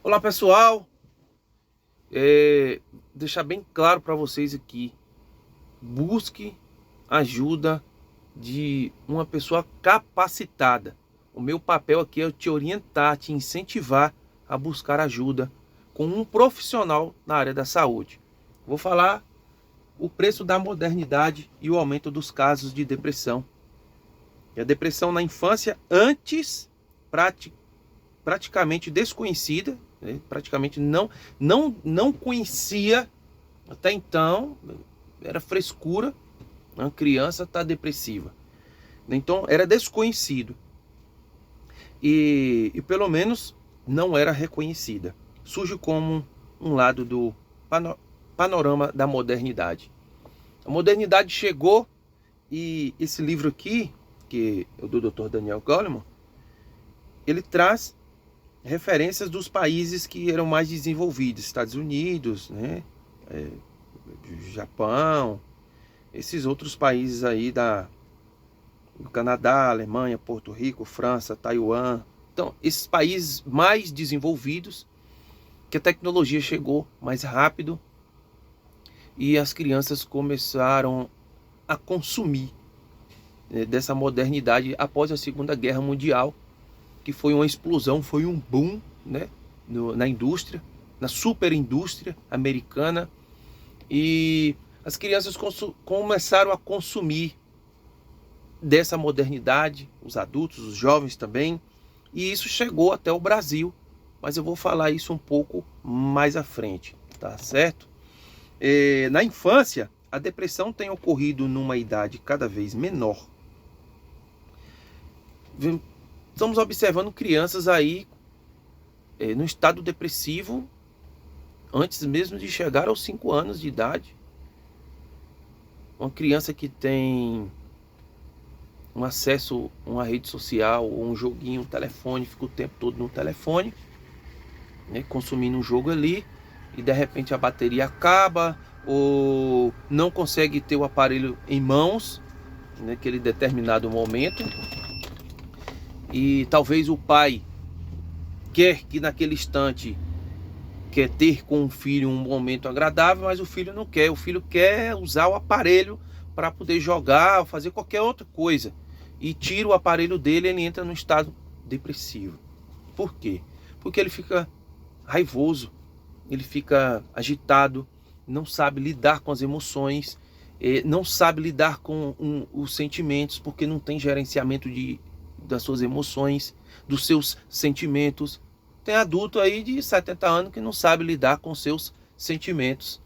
Olá pessoal, deixar bem claro para vocês aqui, busque ajuda de uma pessoa capacitada. O meu papel aqui é te orientar, te incentivar a buscar ajuda com um profissional na área da saúde. Vou falar o preço da modernidade e o aumento dos casos de depressão. E a depressão na infância, antes praticamente desconhecida, né? Praticamente não conhecia até então, era frescura, uma criança está depressiva. Então era desconhecido e pelo menos não era reconhecida. Surge como um lado do panorama da modernidade. A modernidade chegou e esse livro aqui, que é do Dr. Daniel Goleman, ele traz referências dos países que eram mais desenvolvidos, Estados Unidos, né, Japão, esses outros países aí do Canadá, Alemanha, Porto Rico, França, Taiwan. Então, esses países mais desenvolvidos, que a tecnologia chegou mais rápido e as crianças começaram a consumir, né, dessa modernidade após a Segunda Guerra Mundial, que foi uma explosão, foi um boom, né, na indústria, na superindústria americana, e as crianças começaram a consumir dessa modernidade, os adultos, os jovens também, e isso chegou até o Brasil, mas eu vou falar isso um pouco mais à frente, tá certo? Na infância, a depressão tem ocorrido numa idade cada vez menor. Estamos observando crianças aí no estado depressivo antes mesmo de chegar aos 5 anos de idade. Uma criança que tem um acesso a uma rede social, ou um joguinho, um telefone, fica o tempo todo no telefone, né, consumindo um jogo ali, e de repente a bateria acaba, ou não consegue ter o aparelho em mãos naquele determinado momento, e talvez o pai quer que naquele instante quer ter com o filho um momento agradável, mas o filho não quer. O filho quer usar o aparelho para poder jogar ou fazer qualquer outra coisa. E tira o aparelho dele, ele entra num estado depressivo. Por quê? Porque ele fica raivoso, ele fica agitado, não sabe lidar com as emoções, não sabe lidar com os sentimentos, porque não tem gerenciamento das suas emoções, dos seus sentimentos. Tem adulto aí de 70 anos que não sabe lidar com seus sentimentos,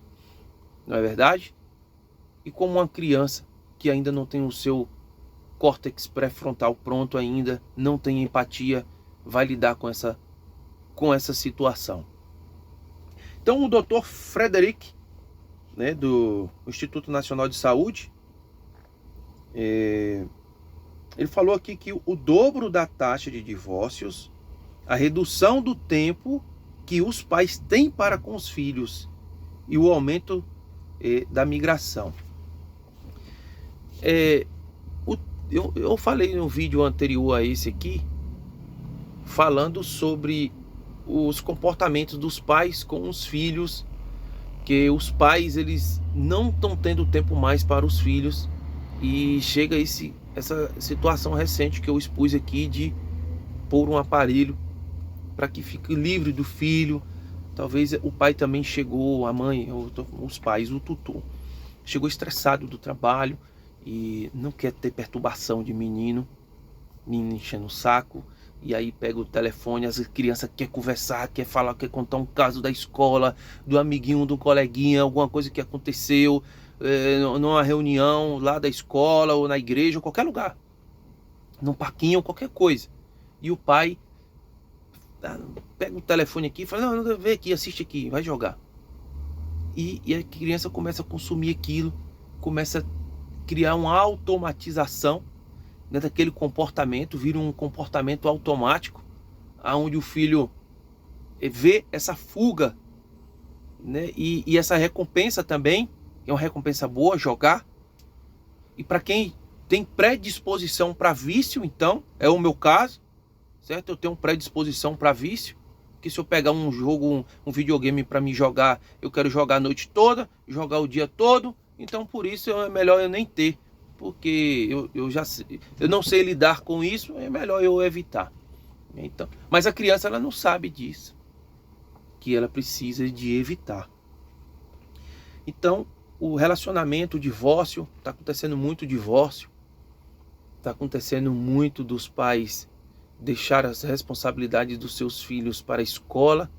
não é verdade? E como uma criança que ainda não tem o seu córtex pré-frontal pronto ainda, não tem empatia, vai lidar com essa situação. Então o Dr. Frederick, né, do Instituto Nacional de Saúde, ele falou aqui que o dobro da taxa de divórcios, a redução do tempo que os pais têm para com os filhos e o aumento da migração. Eu falei no vídeo anterior a esse aqui, falando sobre os comportamentos dos pais com os filhos, que os pais eles não estão tendo tempo mais para os filhos, e chega essa situação recente que eu expus aqui de pôr um aparelho para que fique livre do filho. Talvez o pai também chegou, a mãe, os pais, o tutor, chegou estressado do trabalho e não quer ter perturbação de menino enchendo o saco, e aí pega o telefone, as crianças querem conversar, quer falar, quer contar um caso da escola, do amiguinho, do coleguinha, alguma coisa que aconteceu numa reunião lá da escola, ou na igreja, ou qualquer lugar, num parquinho, ou qualquer coisa. E o pai pega o telefone aqui e fala, não, vem aqui, assiste aqui, vai jogar. E a criança começa a consumir aquilo, começa a criar uma automatização, né, daquele comportamento, vira um comportamento automático, onde o filho vê essa fuga, né, e essa recompensa também, é uma recompensa boa, jogar. E para quem tem predisposição para vício, então, é o meu caso, certo? Eu tenho predisposição para vício, Porque se eu pegar um jogo, um videogame para me jogar, eu quero jogar a noite toda, jogar o dia todo. Então por isso é melhor eu nem ter. Porque eu não sei lidar com isso, é melhor eu evitar. Então, mas a criança ela não sabe disso, que ela precisa de evitar. Então o relacionamento, o divórcio, está acontecendo muito divórcio, está acontecendo muito dos pais deixar as responsabilidades dos seus filhos para a escola.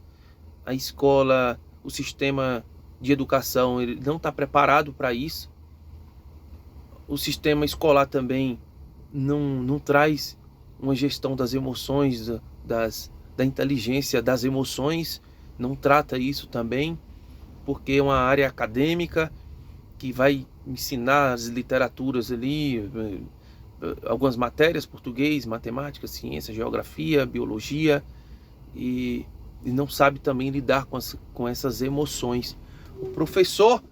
A escola, o sistema de educação, ele não está preparado para isso. O sistema escolar também não traz uma gestão das emoções, da inteligência das emoções, não trata isso também, porque é uma área acadêmica que vai ensinar as literaturas ali, algumas matérias, português, matemática, ciência, geografia, biologia, e não sabe também lidar com essas emoções. O professor,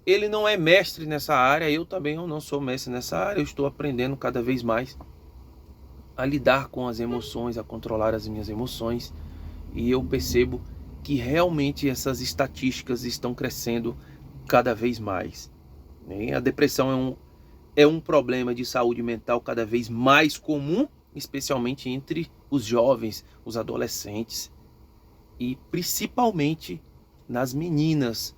ele não é mestre nessa área, eu também não sou mestre nessa área, eu estou aprendendo cada vez mais a lidar com as emoções, a controlar as minhas emoções, e eu percebo que realmente essas estatísticas estão crescendo cada vez mais. A depressão é um problema de saúde mental cada vez mais comum, especialmente entre os jovens, os adolescentes e principalmente nas meninas,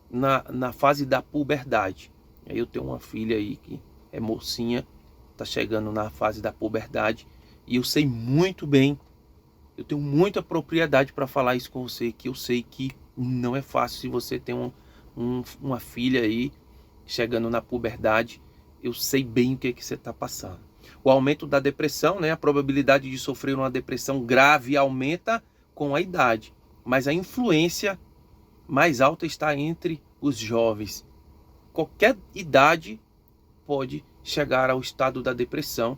na fase da puberdade. Eu tenho uma filha aí que é mocinha, está chegando na fase da puberdade, e eu sei muito bem, eu tenho muita propriedade para falar isso com você, que eu sei que não é fácil. Se você tem uma filha aí chegando na puberdade, eu sei bem o que você está passando. O aumento da depressão, a probabilidade de sofrer uma depressão grave aumenta com a idade, mas a influência mais alta está entre os jovens. Qualquer idade pode chegar ao estado da depressão,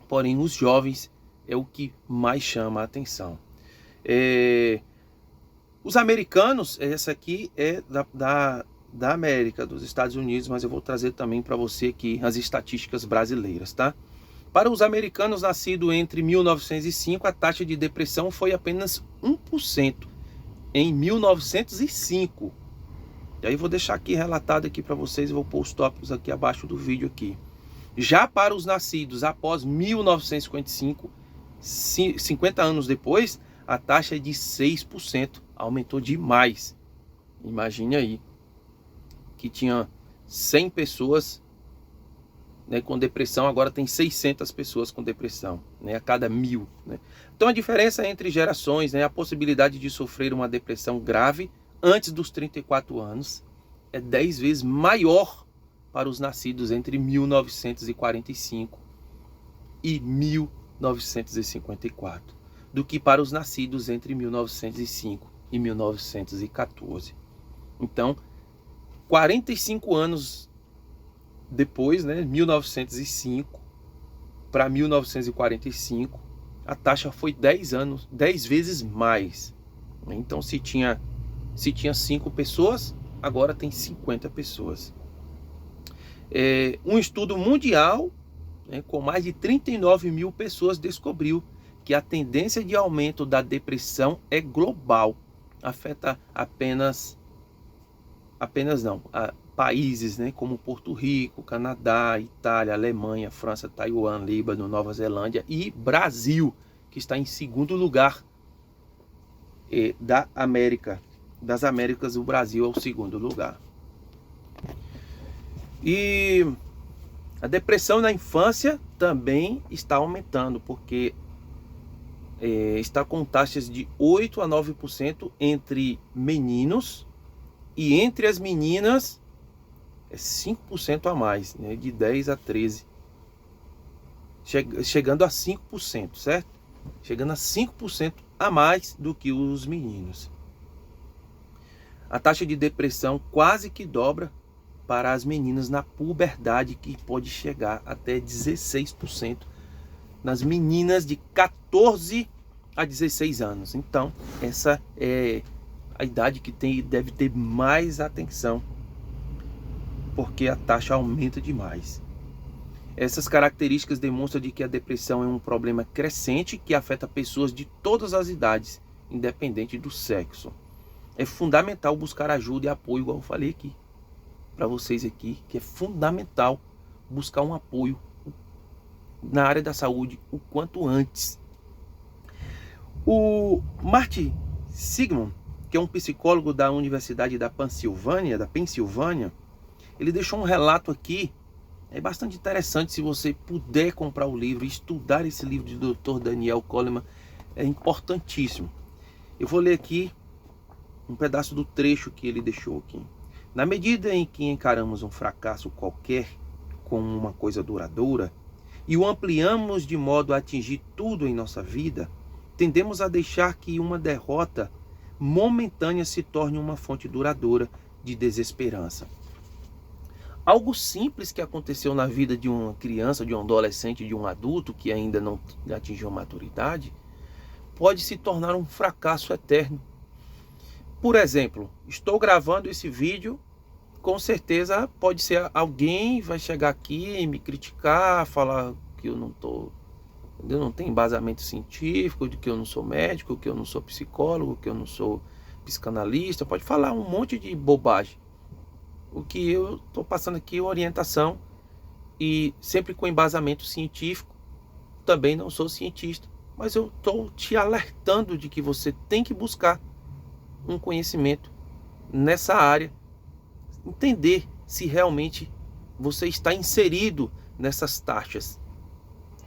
porém os jovens é o que mais chama a atenção. Os americanos, essa aqui é da América, dos Estados Unidos, mas eu vou trazer também para você aqui as estatísticas brasileiras, tá? Para os americanos nascidos entre 1905, a taxa de depressão foi apenas 1% em 1905. E aí vou deixar aqui relatado aqui para vocês, eu vou pôr os tópicos aqui abaixo do vídeo aqui. Já para os nascidos após 1955, 50 anos depois, a taxa é de 6%, aumentou demais. Imagine aí, que tinha 100 pessoas com depressão, agora tem 600 pessoas com depressão, a cada 1000. Então a diferença entre gerações, a possibilidade de sofrer uma depressão grave antes dos 34 anos é 10 vezes maior para os nascidos entre 1945 e 1954 do que para os nascidos entre 1905 e 1914. Então, 45 anos depois, 1905 para 1945, a taxa foi 10 vezes mais. Então, se tinha 5 pessoas, agora tem 50 pessoas. Um estudo mundial, com mais de 39 mil pessoas, descobriu que a tendência de aumento da depressão é global. Afeta países, como Porto Rico, Canadá, Itália, Alemanha, França, Taiwan, Líbano, Nova Zelândia e Brasil, que está em segundo lugar das Américas. O Brasil é o segundo lugar. E a depressão na infância também está aumentando, porque está com taxas de 8 a 9% entre meninos, e entre as meninas é 5% a mais, de 10 a 13, chegando a 5%, certo? Chegando a 5% a mais do que os meninos. A taxa de depressão quase que dobra para as meninas na puberdade, que pode chegar até 16% nas meninas de 14 a 16 anos. Então, essa é a idade que deve ter mais atenção, porque a taxa aumenta demais. Essas características demonstram de que a depressão é um problema crescente que afeta pessoas de todas as idades independente do sexo. É fundamental buscar ajuda e apoio, igual eu falei aqui, para vocês aqui, que é fundamental buscar um apoio na área da saúde o quanto antes. O Martin Seligman, que é um psicólogo da Universidade da Pensilvânia, ele deixou um relato aqui, é bastante interessante. Se você puder comprar o livro e estudar esse livro de Dr. Daniel Goleman, é importantíssimo. Eu vou ler aqui um pedaço do trecho que ele deixou aqui. Na medida em que encaramos um fracasso qualquer como uma coisa duradoura e o ampliamos de modo a atingir tudo em nossa vida, tendemos a deixar que uma derrota momentânea se torne uma fonte duradoura de desesperança. Algo simples que aconteceu na vida de uma criança, de um adolescente, de um adulto que ainda não atingiu a maturidade, pode se tornar um fracasso eterno. Por exemplo, estou gravando esse vídeo, com certeza pode ser alguém vai chegar aqui e me criticar, falar que eu não tenho embasamento científico, de que eu não sou médico, que eu não sou psicólogo, que eu não sou psicanalista, pode falar um monte de bobagem. O que eu estou passando aqui é orientação e sempre com embasamento científico. Também não sou cientista, mas eu estou te alertando de que você tem que buscar um conhecimento nessa área, entender se realmente você está inserido nessas taxas.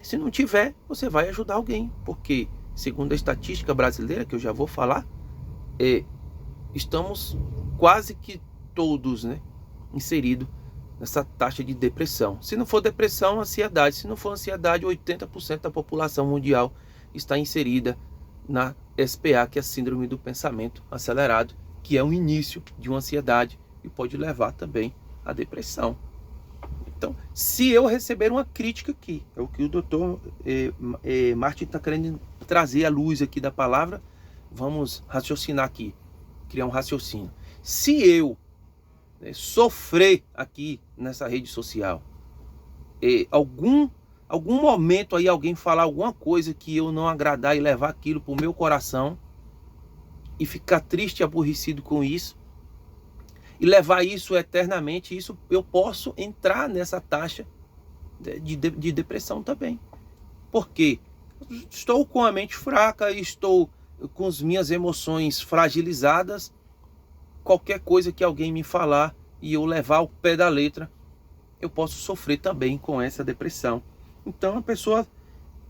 Se não tiver, você vai ajudar alguém, porque segundo a estatística brasileira, que eu já vou falar, estamos quase que todos, inseridos nessa taxa de depressão. Se não for depressão, ansiedade. Se não for ansiedade, 80% da população mundial está inserida na SPA, que é a síndrome do pensamento acelerado, que é o início de uma ansiedade e pode levar também à depressão. Então, se eu receber uma crítica aqui, é o que o doutor Martin está querendo trazer à luz aqui da palavra, vamos raciocinar aqui, criar um raciocínio. Se eu sofrer aqui nessa rede social, algum momento aí alguém falar alguma coisa que eu não agradar e levar aquilo para o meu coração e ficar triste e aborrecido com isso e levar isso eternamente, isso eu posso entrar nessa taxa de depressão também. Porque estou com a mente fraca, estou com as minhas emoções fragilizadas, qualquer coisa que alguém me falar e eu levar ao pé da letra, eu posso sofrer também com essa depressão. Então a pessoa,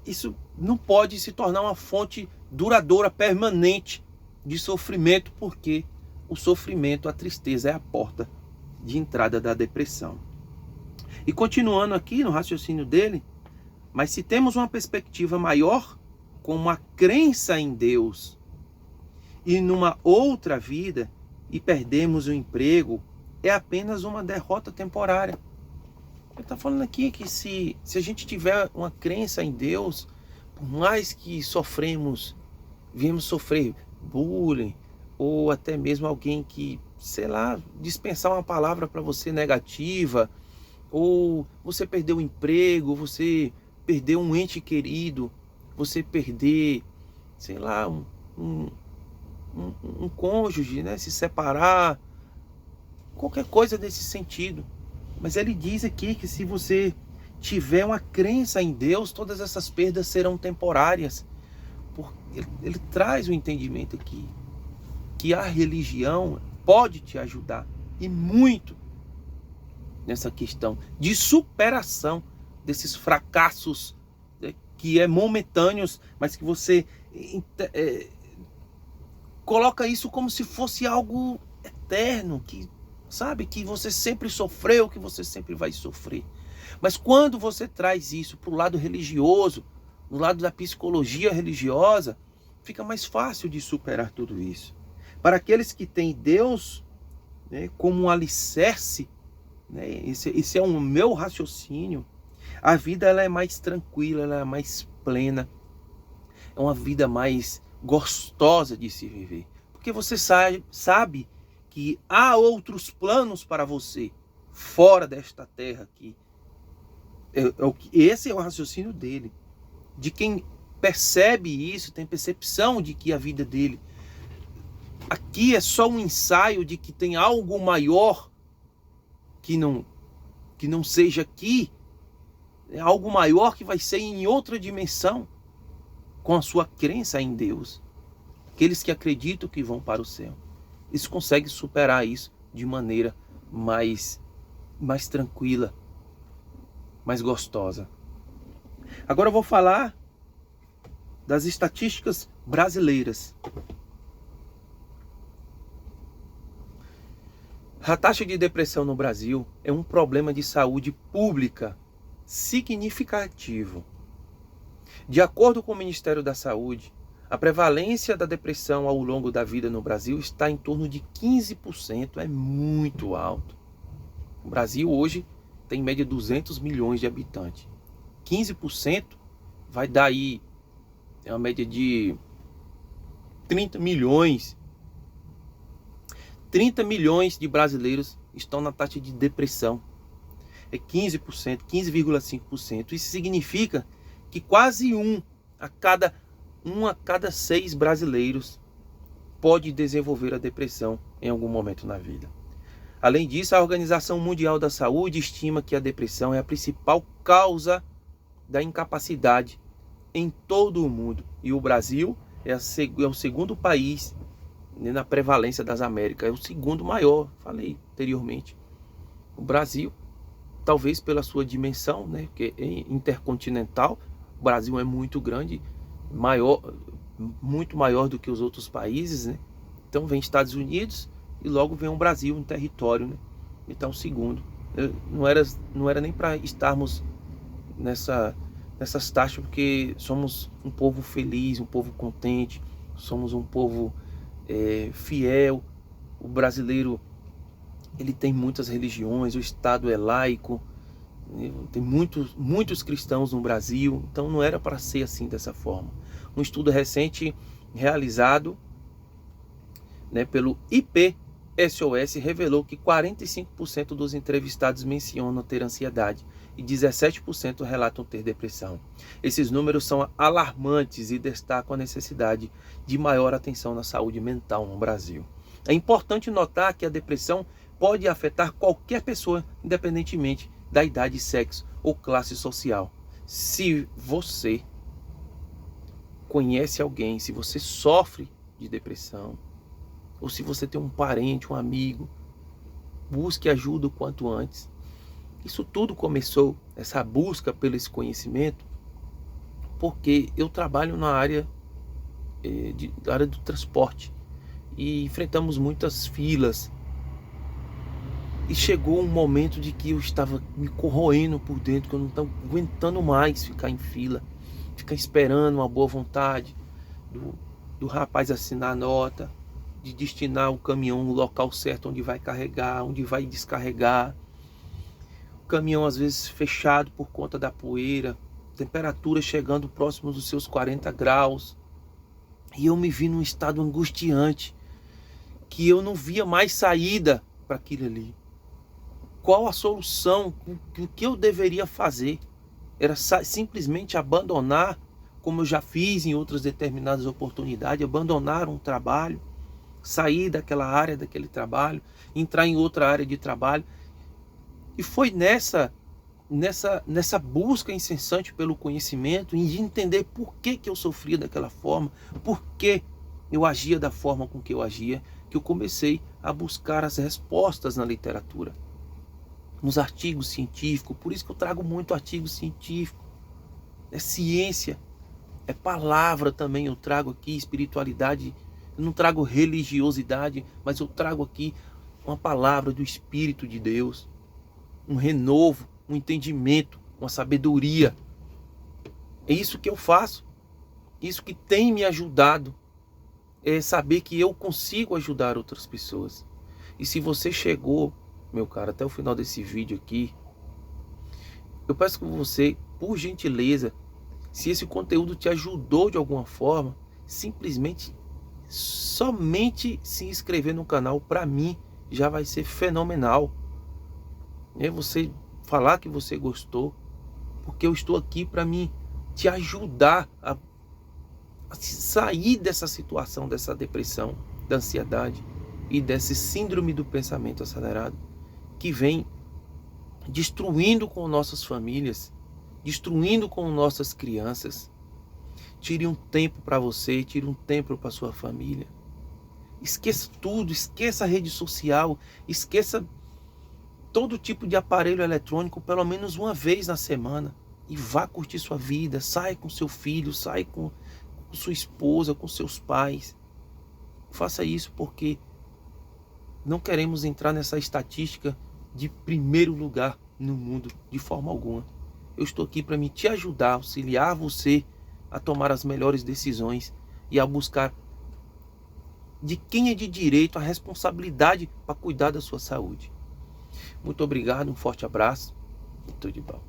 isso não pode se tornar uma fonte duradoura, permanente de sofrimento, porque o sofrimento, a tristeza é a porta de entrada da depressão. E continuando aqui no raciocínio dele, mas se temos uma perspectiva maior, como a crença em Deus, e numa outra vida, e perdemos o emprego, é apenas uma derrota temporária. Ele está falando aqui que se a gente tiver uma crença em Deus, por mais que viemos sofrer bullying, ou até mesmo alguém que, sei lá, dispensar uma palavra para você negativa, ou você perdeu o emprego, você perdeu um ente querido, você perder, sei lá, um cônjuge, se separar, qualquer coisa desse sentido. Mas ele diz aqui que se você tiver uma crença em Deus, todas essas perdas serão temporárias. Ele traz o entendimento aqui que a religião pode te ajudar e muito nessa questão de superação desses fracassos, que é momentâneos, mas que você coloca isso como se fosse algo eterno, que você sempre sofreu, que você sempre vai sofrer. Mas quando você traz isso para o lado religioso, no lado da psicologia religiosa, fica mais fácil de superar tudo isso. Para aqueles que têm Deus como um alicerce, esse é o meu raciocínio, a vida ela é mais tranquila, ela é mais plena, é uma vida mais gostosa de se viver. Porque você sabe que há outros planos para você fora desta terra aqui. Esse é o raciocínio dele, de quem percebe isso, tem percepção de que a vida dele aqui é só um ensaio de que tem algo maior que não seja aqui, é algo maior que vai ser em outra dimensão, com a sua crença em Deus. Aqueles que acreditam que vão para o céu, eles conseguem superar isso de maneira mais tranquila, mais gostosa. Agora eu vou falar das estatísticas brasileiras. A taxa de depressão no Brasil é um problema de saúde pública significativo. De acordo com o Ministério da Saúde, a prevalência da depressão ao longo da vida no Brasil está em torno de 15%, é muito alto. O Brasil hoje tem em média 200 milhões de habitantes. 15% vai dar aí uma média de 30 milhões. 30 milhões de brasileiros estão na taxa de depressão. É 15%, 15,5%. Isso significa que quase um a cada 6 brasileiros pode desenvolver a depressão em algum momento na vida. Além disso, a Organização Mundial da Saúde estima que a depressão é a principal causa da incapacidade em todo o mundo. E o Brasil é o segundo país na prevalência das Américas, é o segundo maior, falei anteriormente. O Brasil, talvez pela sua dimensão, né, que é intercontinental, o Brasil é muito grande, muito maior do que os outros países, né? Então vem Estados Unidos e logo vem o Brasil, um território, né? Então segundo, não era nem para estarmos nessas taxas, porque somos um povo feliz, um povo contente, somos um povo fiel. O brasileiro, ele tem muitas religiões, o Estado é laico, tem muitos cristãos no Brasil, então não era para ser assim, dessa forma. Um estudo recente realizado, né, pelo IPSOS revelou que 45% dos entrevistados mencionam ter ansiedade e 17% relatam ter depressão. Esses números são alarmantes e destacam a necessidade de maior atenção na saúde mental no Brasil. É importante notar que a depressão pode afetar qualquer pessoa, independentemente da idade, sexo ou classe social. Se você conhece alguém, se você sofre de depressão, ou se você tem um parente, um amigo, busque ajuda o quanto antes. Isso tudo começou, essa busca pelo esse conhecimento, porque eu trabalho na área do transporte e enfrentamos muitas filas. E chegou um momento de que eu estava me corroendo por dentro, que eu não estava aguentando mais ficar em fila, ficar esperando uma boa vontade do rapaz assinar a nota, de destinar o caminhão no local certo, onde vai carregar, onde vai descarregar. O caminhão às vezes fechado por conta da poeira, temperatura chegando próximo dos seus 40 graus. E eu me vi num estado angustiante, que eu não via mais saída para aquilo ali. Qual a solução? O que eu deveria fazer? Era simplesmente abandonar, como eu já fiz em outras determinadas oportunidades, abandonar um trabalho, sair daquela área, daquele trabalho, entrar em outra área de trabalho. E foi nessa busca incessante pelo conhecimento e de entender por que eu sofria daquela forma, por que eu agia da forma com que eu agia, que eu comecei a buscar as respostas na literatura, nos artigos científicos. Por isso que eu trago muito artigo científico. É ciência, é palavra também. Eu trago aqui espiritualidade. Eu não trago religiosidade, mas eu trago aqui uma palavra do Espírito de Deus, um renovo, um entendimento, uma sabedoria. É isso que eu faço. Isso que tem me ajudado, é saber que eu consigo ajudar outras pessoas. E se você chegou, meu cara, até o final desse vídeo aqui, eu peço que você, por gentileza, se esse conteúdo te ajudou de alguma forma, simplesmente, somente se inscrever no canal, para mim, já vai ser fenomenal. É você falar que você gostou, porque eu estou aqui para mim te ajudar sair dessa situação, dessa depressão, da ansiedade e desse síndrome do pensamento acelerado que vem destruindo com nossas famílias, destruindo com nossas crianças. Tire um tempo para você, tire um tempo para sua família. Esqueça tudo, esqueça a rede social, esqueça todo tipo de aparelho eletrônico pelo menos uma vez na semana e vá curtir sua vida. Sai com seu filho, sai com sua esposa, com seus pais. Faça isso porque não queremos entrar nessa estatística de primeiro lugar no mundo de forma alguma. Eu estou aqui para me te ajudar, auxiliar você a tomar as melhores decisões e a buscar de quem é de direito a responsabilidade para cuidar da sua saúde. Muito obrigado, um forte abraço e tudo de bom.